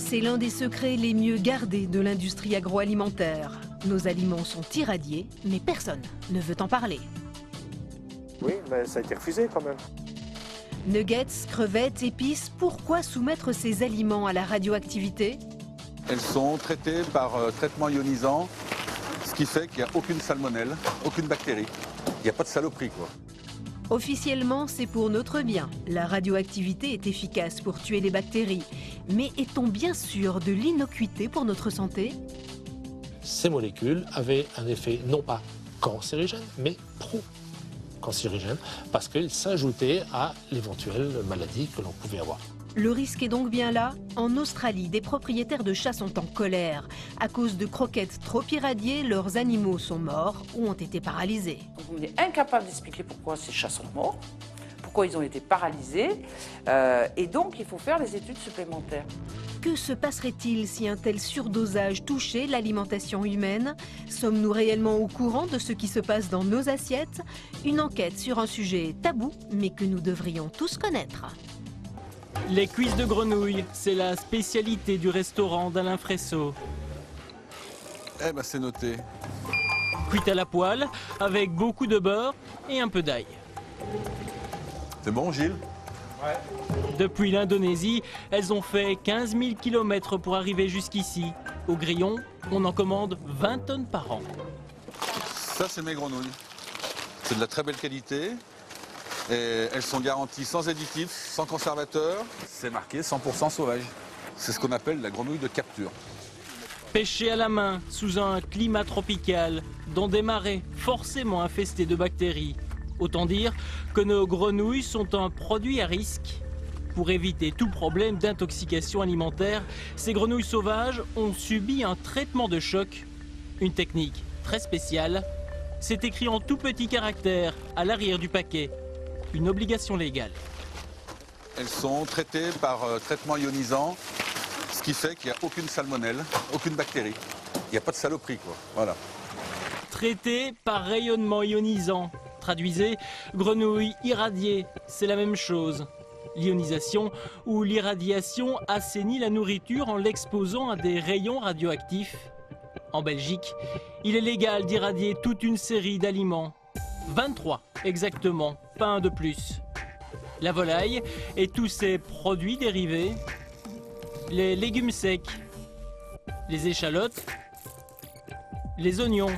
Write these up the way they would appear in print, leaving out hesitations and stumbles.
c'est l'un des secrets les mieux gardés de l'industrie agroalimentaire. Nos aliments sont irradiés, mais personne ne veut en parler. Oui, mais ça a été refusé quand même. Nuggets, crevettes, épices, pourquoi soumettre ces aliments à la radioactivité? Elles sont traitées par traitement ionisant, ce qui fait qu'il n'y a aucune salmonelle, aucune bactérie. Il n'y a pas de saloperie, quoi. Officiellement, c'est pour notre bien. La radioactivité est efficace pour tuer les bactéries. Mais est-on bien sûr de l'innocuité pour notre santé? Ces molécules avaient un effet non pas cancérigène, mais pro-cancérigène, parce qu'elles s'ajoutaient à l'éventuelle maladie que l'on pouvait avoir. Le risque est donc bien là. En Australie, des propriétaires de chats sont en colère. À cause de croquettes trop irradiées, leurs animaux sont morts ou ont été paralysés. On est incapable d'expliquer pourquoi ces chats sont morts, pourquoi ils ont été paralysés, et donc il faut faire des études supplémentaires. Que se passerait-il si un tel surdosage touchait l'alimentation humaine? Sommes-nous réellement au courant de ce qui se passe dans nos assiettes? Une enquête sur un sujet tabou, mais que nous devrions tous connaître. Les cuisses de grenouille, c'est la spécialité du restaurant d'Alain Fresso. Eh ben c'est noté. Cuite à la poêle, avec beaucoup de beurre et un peu d'ail. C'est bon, Gilles? Ouais. Depuis l'Indonésie, elles ont fait 15 000 km pour arriver jusqu'ici. Au grillon, on en commande 20 tonnes par an. Ça, c'est mes grenouilles. C'est de la très belle qualité. Et elles sont garanties sans additifs, sans conservateurs. C'est marqué 100% sauvage. C'est ce qu'on appelle la grenouille de capture. Pêchée à la main, sous un climat tropical, dans des marais forcément infestés de bactéries. Autant dire que nos grenouilles sont un produit à risque. Pour éviter tout problème d'intoxication alimentaire, ces grenouilles sauvages ont subi un traitement de choc. Une technique très spéciale. C'est écrit en tout petits caractères à l'arrière du paquet. Une obligation légale. Elles sont traitées par traitement ionisant, ce qui fait qu'il n'y a aucune salmonelle, aucune bactérie. Il n'y a pas de saloperie, quoi. Voilà. Traitées par rayonnement ionisant. Traduisez, grenouille irradiée, c'est la même chose. L'ionisation ou l'irradiation assainit la nourriture en l'exposant à des rayons radioactifs. En Belgique, il est légal d'irradier toute une série d'aliments. 23 exactement, pas un de plus. La volaille et tous ses produits dérivés, les légumes secs, les échalotes, les oignons,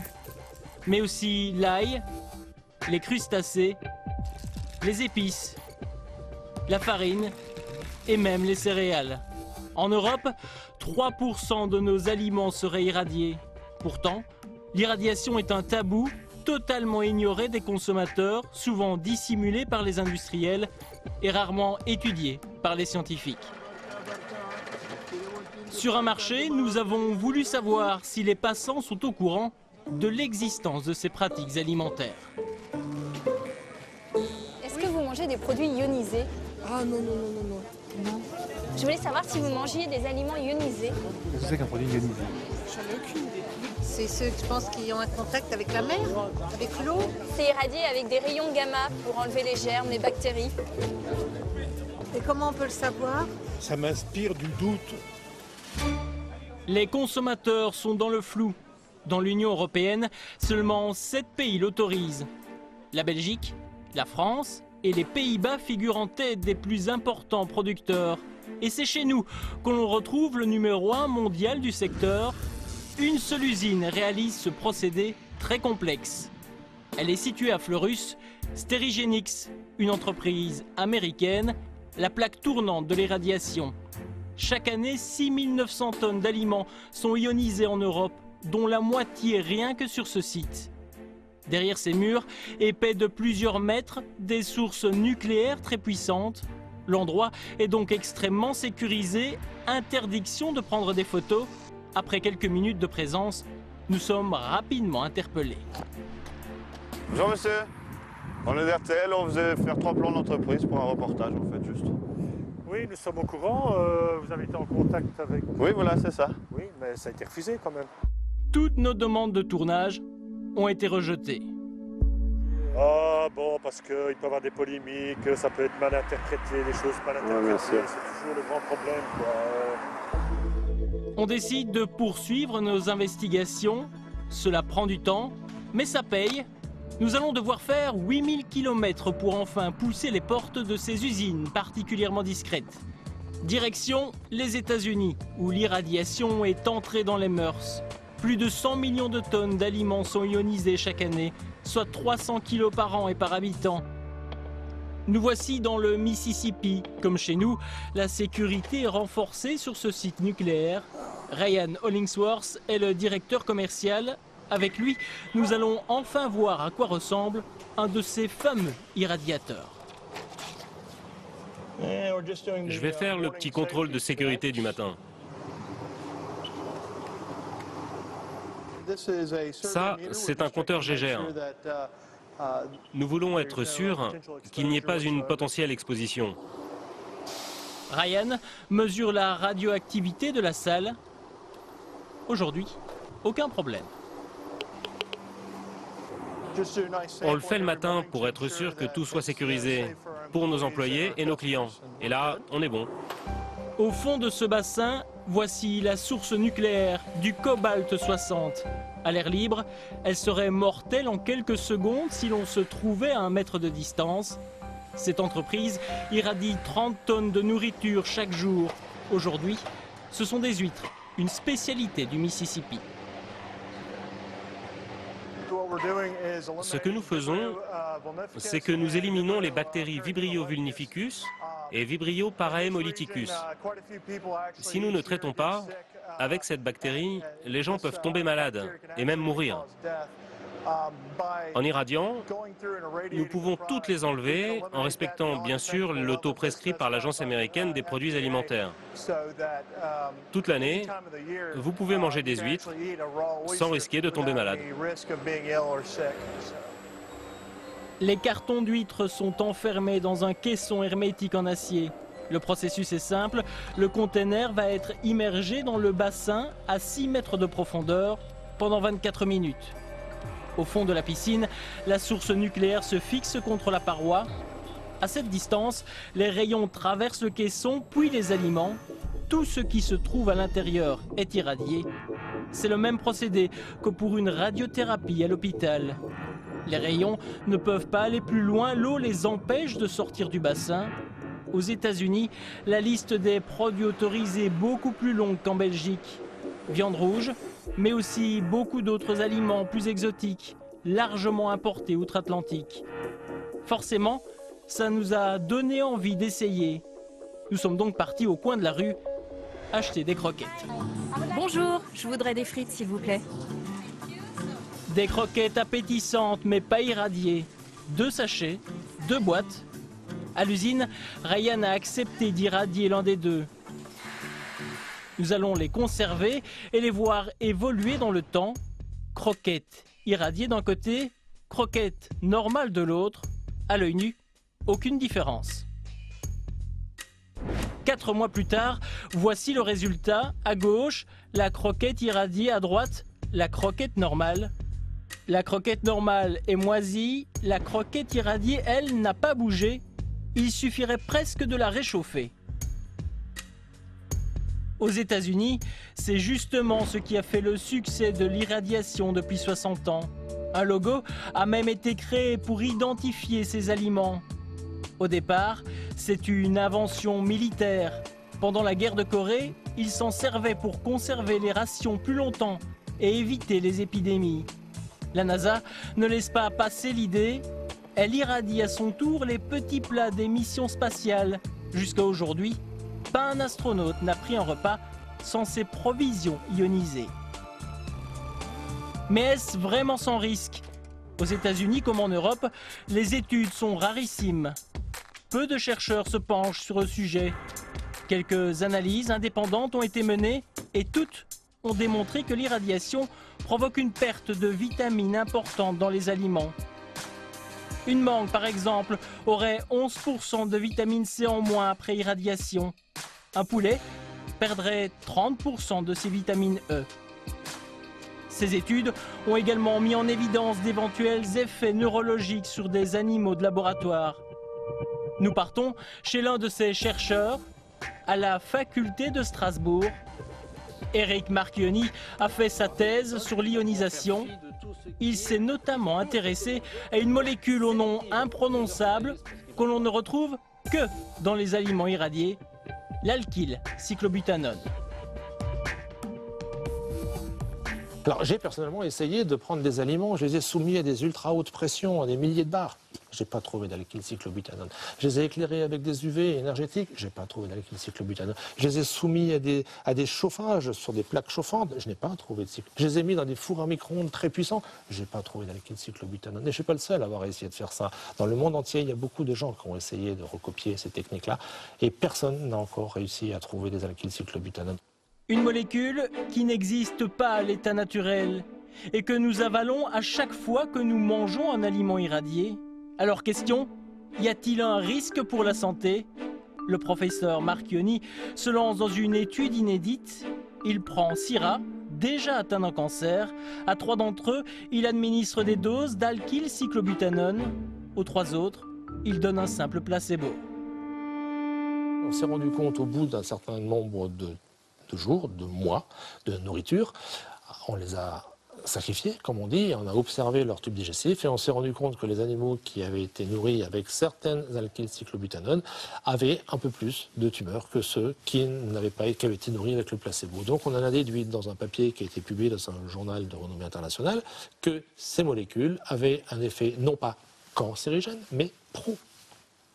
mais aussi l'ail, les crustacés, les épices, la farine et même les céréales. En Europe, 3% de nos aliments seraient irradiés. Pourtant, l'irradiation est un tabou totalement ignoré des consommateurs, souvent dissimulé par les industriels et rarement étudié par les scientifiques. Sur un marché, nous avons voulu savoir si les passants sont au courant de l'existence de ces pratiques alimentaires. Est-ce que vous mangez des produits ionisés? Ah non, non, non, non, non. Non. Je voulais savoir si vous mangiez des aliments ionisés. Qu'est-ce que c'est qu'un produit ionisé? J'en ai aucune idée. C'est ceux, je pense, qui ont un contact avec la mer, avec l'eau. C'est irradié avec des rayons gamma pour enlever les germes, les bactéries. Et comment on peut le savoir? Ça m'inspire du doute. Les consommateurs sont dans le flou. Dans l'Union européenne, seulement 7 pays l'autorisent. La Belgique, la France et les Pays-Bas figurent en tête des plus importants producteurs. Et c'est chez nous que l'on retrouve le numéro 1 mondial du secteur. Une seule usine réalise ce procédé très complexe. Elle est située à Fleurus, Sterigenics, une entreprise américaine, la plaque tournante de l'irradiation. Chaque année, 6 900 tonnes d'aliments sont ionisés en Europe, dont la moitié rien que sur ce site. Derrière ces murs, épais de plusieurs mètres, des sources nucléaires très puissantes. L'endroit est donc extrêmement sécurisé, interdiction de prendre des photos. Après quelques minutes de présence, nous sommes rapidement interpellés. Bonjour monsieur, on est d'RTL, on faisait faire 3 plans d'entreprise pour un reportage en fait juste. Oui, nous sommes au courant, vous avez été en contact avec... Oui voilà, c'est ça. Oui, mais ça a été refusé quand même. Toutes nos demandes de tournage ont été rejetées. Ah bon, parce qu'il peut y avoir des polémiques, ça peut être mal interprété, les choses mal interprétées, c'est toujours le grand problème, quoi. On décide de poursuivre nos investigations. Cela prend du temps, mais ça paye. Nous allons devoir faire 8000 km pour enfin pousser les portes de ces usines particulièrement discrètes. Direction les États-Unis, où l'irradiation est entrée dans les mœurs. Plus de 100 millions de tonnes d'aliments sont ionisés chaque année, soit 300 kilos par an et par habitant. Nous voici dans le Mississippi. Comme chez nous, la sécurité est renforcée sur ce site nucléaire. Ryan Hollingsworth est le directeur commercial. Avec lui, nous allons enfin voir à quoi ressemble un de ces fameux irradiateurs. Je vais faire le petit contrôle de sécurité du matin. Ça, c'est un compteur Geiger. Nous voulons être sûrs qu'il n'y ait pas une potentielle exposition. Ryan mesure la radioactivité de la salle. Aujourd'hui, aucun problème. On le fait le matin pour être sûr que tout soit sécurisé pour nos employés et nos clients. Et là, on est bon. Au fond de ce bassin, voici la source nucléaire du cobalt-60. À l'air libre, elle serait mortelle en quelques secondes si l'on se trouvait à 1 mètre de distance. Cette entreprise irradie 30 tonnes de nourriture chaque jour. Aujourd'hui, ce sont des huîtres, une spécialité du Mississippi. Ce que nous faisons, c'est que nous éliminons les bactéries Vibrio vulnificus et Vibrio parahemolyticus. Si nous ne traitons pas, avec cette bactérie, les gens peuvent tomber malades et même mourir. En irradiant, nous pouvons toutes les enlever en respectant bien sûr le taux prescrit par l'Agence américaine des produits alimentaires. Toute l'année, vous pouvez manger des huîtres sans risquer de tomber malade. Les cartons d'huîtres sont enfermés dans un caisson hermétique en acier. Le processus est simple, le conteneur va être immergé dans le bassin à 6 mètres de profondeur pendant 24 minutes. Au fond de la piscine, la source nucléaire se fixe contre la paroi. À cette distance, les rayons traversent le caisson puis les aliments. Tout ce qui se trouve à l'intérieur est irradié. C'est le même procédé que pour une radiothérapie à l'hôpital. Les rayons ne peuvent pas aller plus loin, l'eau les empêche de sortir du bassin. Aux États-Unis, la liste des produits autorisés est beaucoup plus longue qu'en Belgique. Viande rouge, mais aussi beaucoup d'autres aliments plus exotiques, largement importés outre-Atlantique. Forcément, ça nous a donné envie d'essayer. Nous sommes donc partis au coin de la rue acheter des croquettes. Bonjour, je voudrais des frites s'il vous plaît. Des croquettes appétissantes mais pas irradiées. 2 sachets, 2 boîtes. À l'usine, Ryan a accepté d'irradier l'un des 2. Nous allons les conserver et les voir évoluer dans le temps. Croquettes irradiées d'un côté, croquettes normales de l'autre. À l'œil nu, aucune différence. 4 mois plus tard, voici le résultat. À gauche, la croquette irradiée, à droite, la croquette normale. La croquette normale est moisie, la croquette irradiée, elle, n'a pas bougé. Il suffirait presque de la réchauffer. Aux États-Unis, c'est justement ce qui a fait le succès de l'irradiation depuis 60 ans. Un logo a même été créé pour identifier ces aliments. Au départ, c'est une invention militaire. Pendant la guerre de Corée, ils s'en servaient pour conserver les rations plus longtemps et éviter les épidémies. La NASA ne laisse pas passer l'idée. Elle irradie à son tour les petits plats des missions spatiales. Jusqu'à aujourd'hui, pas un astronaute n'a pris un repas sans ses provisions ionisées. Mais est-ce vraiment sans risque? Aux États-Unis comme en Europe, les études sont rarissimes. Peu de chercheurs se penchent sur le sujet. Quelques analyses indépendantes ont été menées et toutes ont démontré que l'irradiation provoque une perte de vitamines importante dans les aliments. Une mangue, par exemple, aurait 11% de vitamine C en moins après irradiation. Un poulet perdrait 30% de ses vitamines E. Ces études ont également mis en évidence d'éventuels effets neurologiques sur des animaux de laboratoire. Nous partons chez l'un de ces chercheurs à la faculté de Strasbourg. Éric Marchionni a fait sa thèse sur l'ionisation. Il s'est notamment intéressé à une molécule au nom imprononçable que l'on ne retrouve que dans les aliments irradiés, l'alkylcyclobutanone. Alors j'ai personnellement essayé de prendre des aliments, je les ai soumis à des ultra hautes pressions, à des milliers de bars. Je n'ai pas trouvé d'alkylcyclobutanone. Je les ai éclairés avec des UV énergétiques, je n'ai pas trouvé d'alkylcyclobutanone. Je les ai soumis à des chauffages sur des plaques chauffantes, je n'ai pas trouvé de cyclobutanone. Je les ai mis dans des fours à micro-ondes très puissants, je n'ai pas trouvé d'alkylcyclobutanone. Et je ne suis pas le seul à avoir essayé de faire ça. Dans le monde entier, il y a beaucoup de gens qui ont essayé de recopier ces techniques-là et personne n'a encore réussi à trouver des alkylcyclobutanone. Une molécule qui n'existe pas à l'état naturel et que nous avalons à chaque fois que nous mangeons un aliment irradié. Alors question, y a-t-il un risque pour la santé? Le professeur Marchionni se lance dans une étude inédite. Il prend 6 rats, déjà atteints d'un cancer. À 3 d'entre eux, il administre des doses d'alkylcyclobutanone. Aux 3 autres, il donne un simple placebo. On s'est rendu compte au bout d'un certain nombre de jours, de mois de nourriture, on les a sacrifiés, comme on dit, on a observé leur tube digestif et on s'est rendu compte que les animaux qui avaient été nourris avec certaines alkylcyclobutanones avaient un peu plus de tumeurs que ceux qui n'avaient pas, qui avaient été nourris avec le placebo. Donc on en a déduit dans un papier qui a été publié dans un journal de renommée internationale que ces molécules avaient un effet non pas cancérigène, mais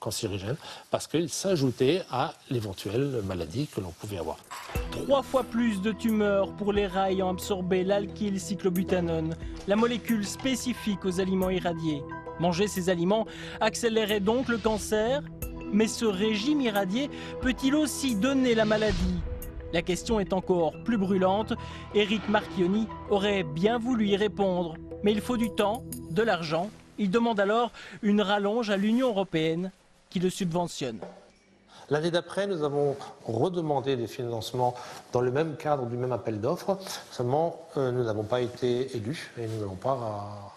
cancérigène, parce qu'ils s'ajoutaient à l'éventuelle maladie que l'on pouvait avoir. 3 fois plus de tumeurs pour les rats ayant absorbé l'alkylcyclobutanone, la molécule spécifique aux aliments irradiés. Manger ces aliments accélérait donc le cancer, mais ce régime irradié peut-il aussi donner la maladie? La question est encore plus brûlante. Éric Marchionni aurait bien voulu y répondre, mais il faut du temps, de l'argent. Il demande alors une rallonge à l'Union européenne qui le subventionne. L'année d'après, nous avons redemandé des financements dans le même cadre du même appel d'offres. Seulement, nous n'avons pas été élus et nous n'avons pas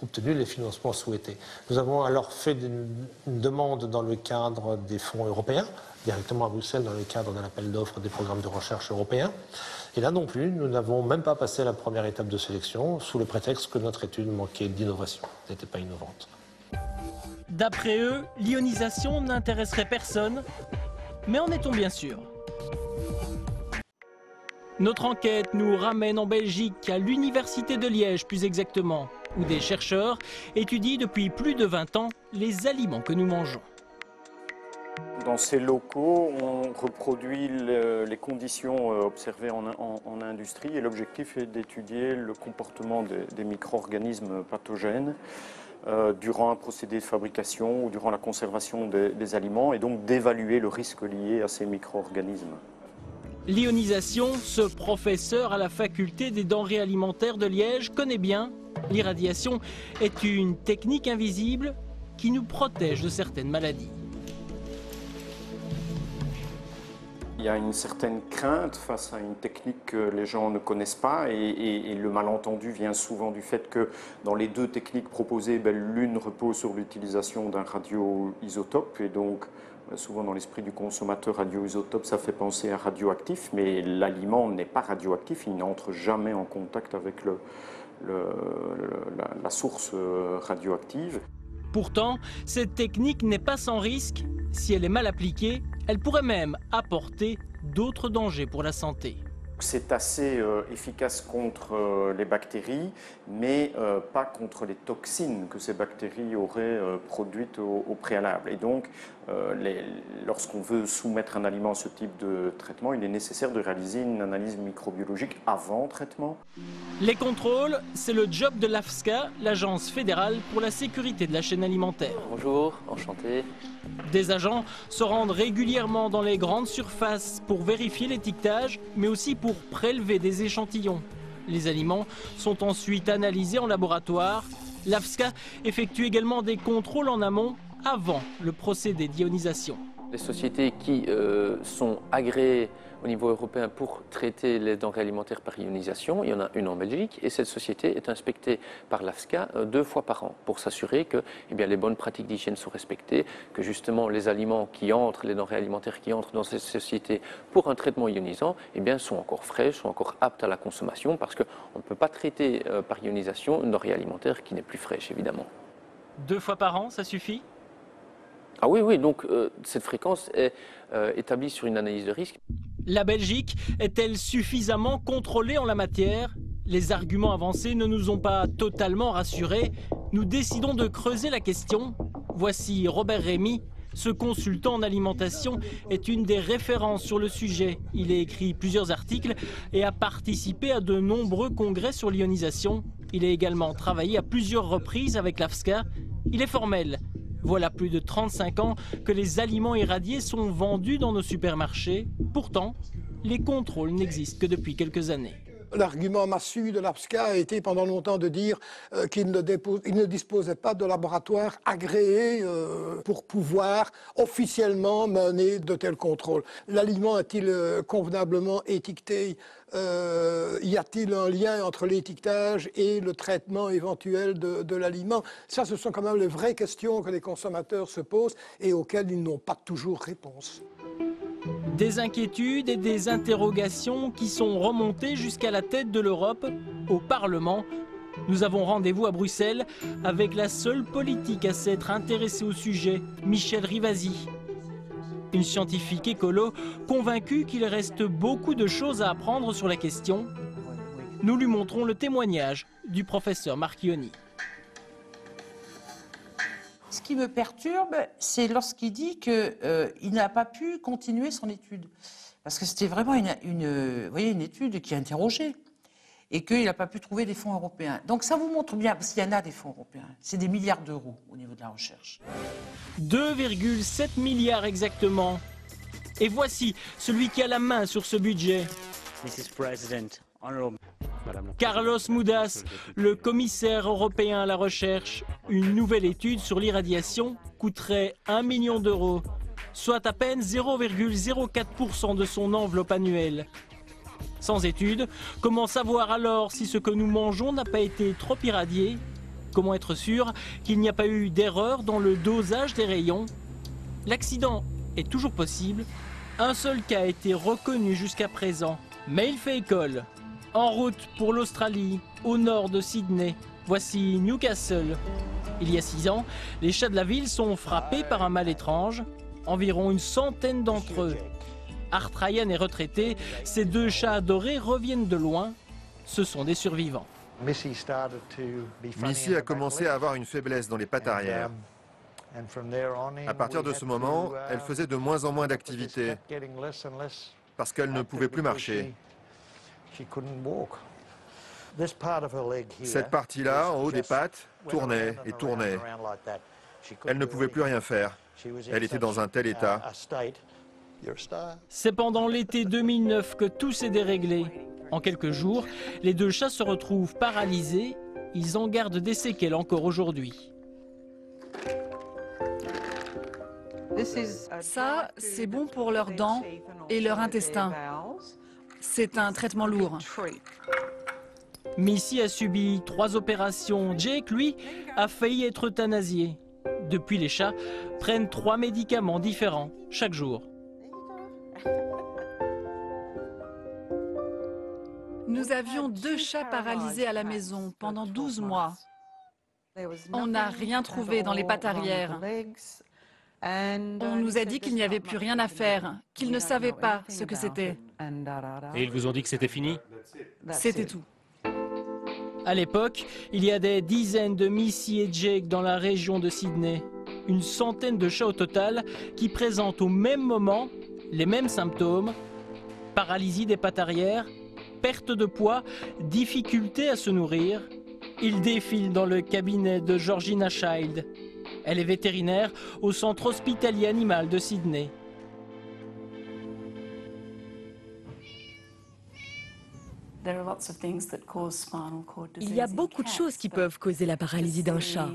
obtenu les financements souhaités. Nous avons alors fait une demande dans le cadre des fonds européens, directement à Bruxelles dans le cadre d'un appel d'offres des programmes de recherche européens. Et là non plus, nous n'avons même pas passé la première étape de sélection sous le prétexte que notre étude manquait d'innovation, n'était pas innovante. D'après eux, l'ionisation n'intéresserait personne, mais en est-on bien sûr? Notre enquête nous ramène en Belgique, à l'université de Liège plus exactement, où des chercheurs étudient depuis plus de 20 ans les aliments que nous mangeons. Dans ces locaux, on reproduit les conditions observées en industrie et l'objectif est d'étudier le comportement des micro-organismes pathogènes durant un procédé de fabrication ou durant la conservation des aliments et donc d'évaluer le risque lié à ces micro-organismes. L'ionisation, ce professeur à la faculté des denrées alimentaires de Liège connaît bien. L'irradiation est une technique invisible qui nous protège de certaines maladies. Il y a une certaine crainte face à une technique que les gens ne connaissent pas et le malentendu vient souvent du fait que dans les 2 techniques proposées, l'une repose sur l'utilisation d'un radioisotope et donc souvent dans l'esprit du consommateur, radioisotope ça fait penser à radioactif, mais l'aliment n'est pas radioactif, il n'entre jamais en contact avec la source radioactive. Pourtant, cette technique n'est pas sans risque. Si elle est mal appliquée, elle pourrait même apporter d'autres dangers pour la santé. C'est assez efficace contre les bactéries, mais pas contre les toxines que ces bactéries auraient produites au préalable. Et donc, lorsqu'on veut soumettre un aliment à ce type de traitement, il est nécessaire de réaliser une analyse microbiologique avant traitement. Les contrôles, c'est le job de l'AFSCA, l'Agence fédérale pour la sécurité de la chaîne alimentaire. Bonjour, enchanté. Des agents se rendent régulièrement dans les grandes surfaces pour vérifier l'étiquetage, mais aussi pour prélever des échantillons. Les aliments sont ensuite analysés en laboratoire. L'AFSCA effectue également des contrôles en amont, avant le procédé d'ionisation. Les sociétés qui sont agréées au niveau européen pour traiter les denrées alimentaires par ionisation, il y en a une en Belgique et cette société est inspectée par l'AFSCA 2 fois par an pour s'assurer que les bonnes pratiques d'hygiène sont respectées, que justement les aliments qui entrent, les denrées alimentaires qui entrent dans cette société pour un traitement ionisant sont encore frais, sont encore aptes à la consommation parce qu'on ne peut pas traiter par ionisation une denrée alimentaire qui n'est plus fraîche évidemment. 2 fois par an, ça suffit ? Ah oui, donc cette fréquence est établie sur une analyse de risque. La Belgique est-elle suffisamment contrôlée en la matière? Les arguments avancés ne nous ont pas totalement rassurés. Nous décidons de creuser la question. Voici Robert Rémy. Ce consultant en alimentation est une des références sur le sujet. Il a écrit plusieurs articles et a participé à de nombreux congrès sur l'ionisation. Il a également travaillé à plusieurs reprises avec l'AFSCA. Il est formel. Voilà plus de 35 ans que les aliments irradiés sont vendus dans nos supermarchés. Pourtant, les contrôles n'existent que depuis quelques années. L'argument massu de l'AFSCA a été pendant longtemps de dire qu'il ne disposait pas de laboratoire agréé pour pouvoir officiellement mener de tels contrôles. L'aliment est-il convenablement étiqueté? Y a-t-il un lien entre l'étiquetage et le traitement éventuel de l'aliment? Ça, ce sont quand même les vraies questions que les consommateurs se posent et auxquelles ils n'ont pas toujours réponse. Des inquiétudes et des interrogations qui sont remontées jusqu'à la tête de l'Europe, au Parlement. Nous avons rendez-vous à Bruxelles avec la seule politique à s'être intéressée au sujet, Michel Rivasi. Une scientifique écolo convaincue qu'il reste beaucoup de choses à apprendre sur la question. Nous lui montrons le témoignage du professeur Marchionni. Ce qui me perturbe, c'est lorsqu'il dit qu'il n'a pas pu continuer son étude. Parce que c'était vraiment une étude qui interrogeait. Et qu'il n'a pas pu trouver des fonds européens. Donc ça vous montre bien, parce qu'il y en a des fonds européens, c'est des milliards d'euros au niveau de la recherche. 2,7 milliards exactement. Et voici celui qui a la main sur ce budget. Carlos Moedas, le commissaire européen à la recherche. Une nouvelle étude sur l'irradiation coûterait 1 million d'euros, soit à peine 0,04% de son enveloppe annuelle. Sans étude, comment savoir alors si ce que nous mangeons n'a pas été trop irradié? Comment être sûr qu'il n'y a pas eu d'erreur dans le dosage des rayons? L'accident est toujours possible. Un seul cas a été reconnu jusqu'à présent, mais il fait école. En route pour l'Australie, au nord de Sydney. Voici Newcastle. Il y a 6 ans, les chats de la ville sont frappés par un mal étrange. Environ une centaine d'entre eux. Art Ryan est retraité. Ces 2 chats adorés reviennent de loin. Ce sont des survivants. Missy a commencé à avoir une faiblesse dans les pattes arrière. À partir de ce moment, elle faisait de moins en moins d'activité parce qu'elle ne pouvait plus marcher. Cette partie-là, en haut des pattes, tournait et tournait. Elle ne pouvait plus rien faire. Elle était dans un tel état. C'est pendant l'été 2009 que tout s'est déréglé. En quelques jours, les 2 chats se retrouvent paralysés. Ils en gardent des séquelles encore aujourd'hui. Ça, c'est bon pour leurs dents et leur intestin. C'est un traitement lourd. Missy a subi 3 opérations. Jake, lui, a failli être euthanasié. Depuis, les chats prennent 3 médicaments différents chaque jour. Nous avions 2 chats paralysés à la maison pendant 12 mois. On n'a rien trouvé dans les pattes arrière. On nous a dit qu'il n'y avait plus rien à faire, qu'ils ne savaient pas ce que c'était. Et ils vous ont dit que c'était fini? C'était tout. À l'époque, il y a des dizaines de Missy et Jake dans la région de Sydney. Une centaine de chats au total qui présentent au même moment les mêmes symptômes. Paralysie des pattes arrière, perte de poids, difficulté à se nourrir. Ils défilent dans le cabinet de Georgina Child. Elle est vétérinaire au centre hospitalier animal de Sydney. Il y a beaucoup de choses qui peuvent causer la paralysie d'un chat.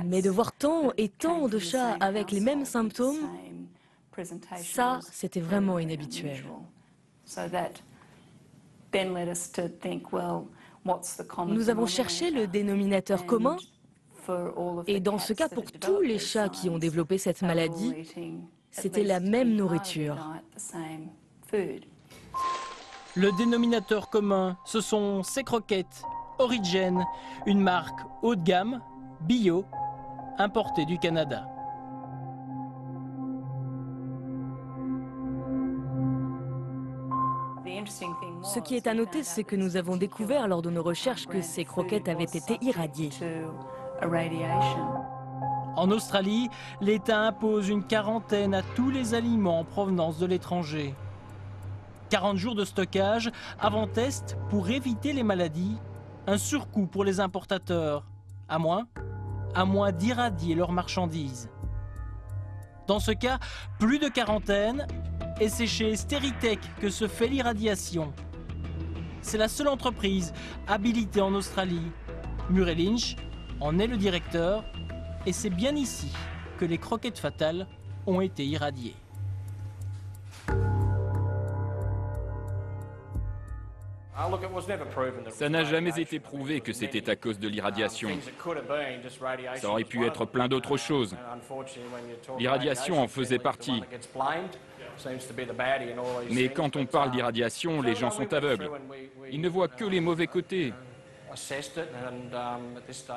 Mais de voir tant et tant de chats avec les mêmes symptômes, ça, c'était vraiment inhabituel. Nous avons cherché le dénominateur commun, et dans ce cas, pour tous les chats qui ont développé cette maladie, c'était la même nourriture. Le dénominateur commun, ce sont ces croquettes Origen, une marque haut de gamme, bio, importée du Canada. Ce qui est à noter, c'est que nous avons découvert lors de nos recherches que ces croquettes avaient été irradiées. En Australie, l'État impose une quarantaine à tous les aliments en provenance de l'étranger. 40 jours de stockage avant test pour éviter les maladies, un surcoût pour les importateurs, à moins d'irradier leurs marchandises. Dans ce cas, plus de quarantaine, et c'est chez Steritech que se fait l'irradiation. C'est la seule entreprise habilitée en Australie. Murray Lynch en est le directeur, et c'est bien ici que les croquettes fatales ont été irradiées. Ça n'a jamais été prouvé que c'était à cause de l'irradiation. Ça aurait pu être plein d'autres choses. L'irradiation en faisait partie. Mais quand on parle d'irradiation, les gens sont aveugles. Ils ne voient que les mauvais côtés.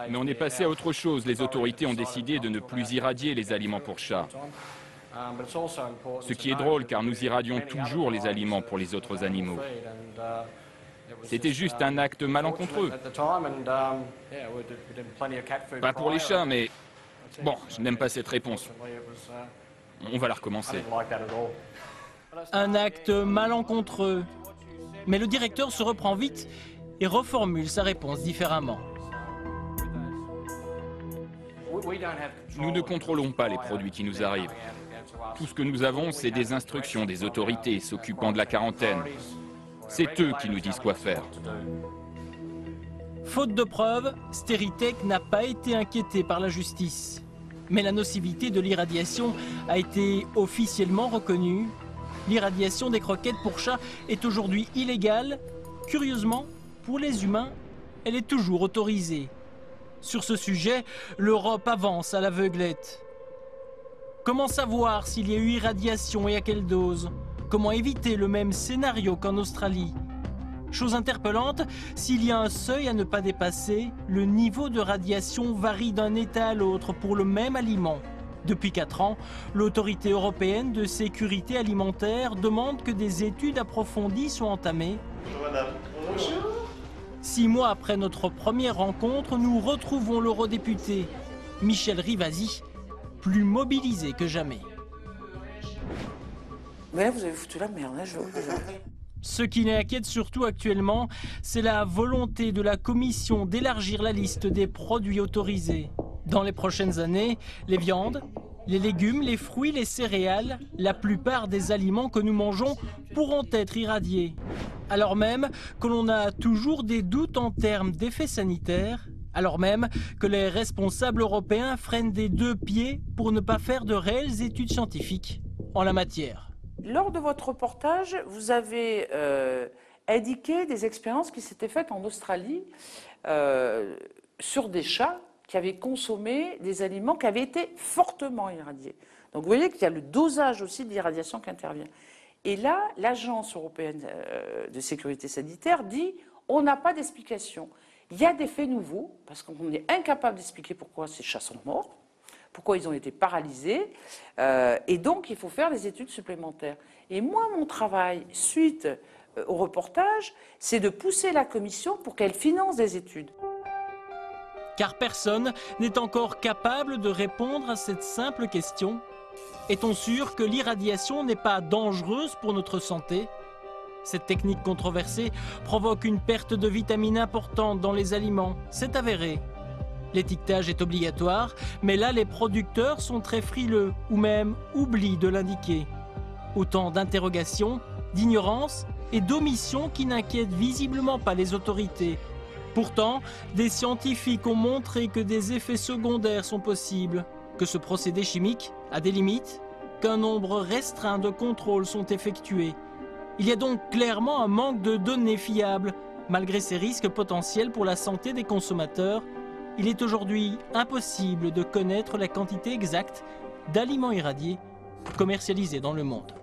Mais on est passé à autre chose. Les autorités ont décidé de ne plus irradier les aliments pour chats. Ce qui est drôle car nous irradions toujours les aliments pour les autres animaux. C'était juste un acte malencontreux. Pas pour les chats, mais... Bon, je n'aime pas cette réponse. On va la recommencer. Un acte malencontreux. Mais le directeur se reprend vite et reformule sa réponse différemment. Nous ne contrôlons pas les produits qui nous arrivent. Tout ce que nous avons, c'est des instructions des autorités s'occupant de la quarantaine. C'est eux qui nous disent quoi faire. Faute de preuves, Steritech n'a pas été inquiété par la justice. Mais la nocivité de l'irradiation a été officiellement reconnue. L'irradiation des croquettes pour chats est aujourd'hui illégale. Curieusement, pour les humains, elle est toujours autorisée. Sur ce sujet, l'Europe avance à l'aveuglette. Comment savoir s'il y a eu irradiation et à quelle dose ? Comment éviter le même scénario qu'en Australie? Chose interpellante, s'il y a un seuil à ne pas dépasser, le niveau de radiation varie d'un État à l'autre pour le même aliment. Depuis 4 ans, l'Autorité européenne de sécurité alimentaire demande que des études approfondies soient entamées. Bonjour madame. Bonjour. 6 mois après notre première rencontre, nous retrouvons l'eurodéputé Michel Rivasi, plus mobilisé que jamais. Mais vous avez foutu la merde, hein, je vous le dis. Ce qui l'inquiète surtout actuellement, c'est la volonté de la Commission d'élargir la liste des produits autorisés. Dans les prochaines années, les viandes, les légumes, les fruits, les céréales, la plupart des aliments que nous mangeons pourront être irradiés. Alors même que l'on a toujours des doutes en termes d'effets sanitaires, alors même que les responsables européens freinent des 2 pieds pour ne pas faire de réelles études scientifiques en la matière. Lors de votre reportage, vous avez indiqué des expériences qui s'étaient faites en Australie sur des chats qui avaient consommé des aliments qui avaient été fortement irradiés. Donc vous voyez qu'il y a le dosage aussi de l'irradiation qui intervient. Et là, l'Agence européenne de sécurité sanitaire dit on n'a pas d'explication. Il y a des faits nouveaux, parce qu'on est incapable d'expliquer pourquoi ces chats sont morts, pourquoi ils ont été paralysés, et donc il faut faire des études supplémentaires. Et moi, mon travail, suite au reportage, c'est de pousser la Commission pour qu'elle finance des études. Car personne n'est encore capable de répondre à cette simple question. Est-on sûr que l'irradiation n'est pas dangereuse pour notre santé? Cette technique controversée provoque une perte de vitamines importante dans les aliments, c'est avéré. L'étiquetage est obligatoire, mais là les producteurs sont très frileux ou même oublient de l'indiquer. Autant d'interrogations, d'ignorance et d'omissions qui n'inquiètent visiblement pas les autorités. Pourtant, des scientifiques ont montré que des effets secondaires sont possibles, que ce procédé chimique a des limites, qu'un nombre restreint de contrôles sont effectués. Il y a donc clairement un manque de données fiables. Malgré ces risques potentiels pour la santé des consommateurs, il est aujourd'hui impossible de connaître la quantité exacte d'aliments irradiés commercialisés dans le monde.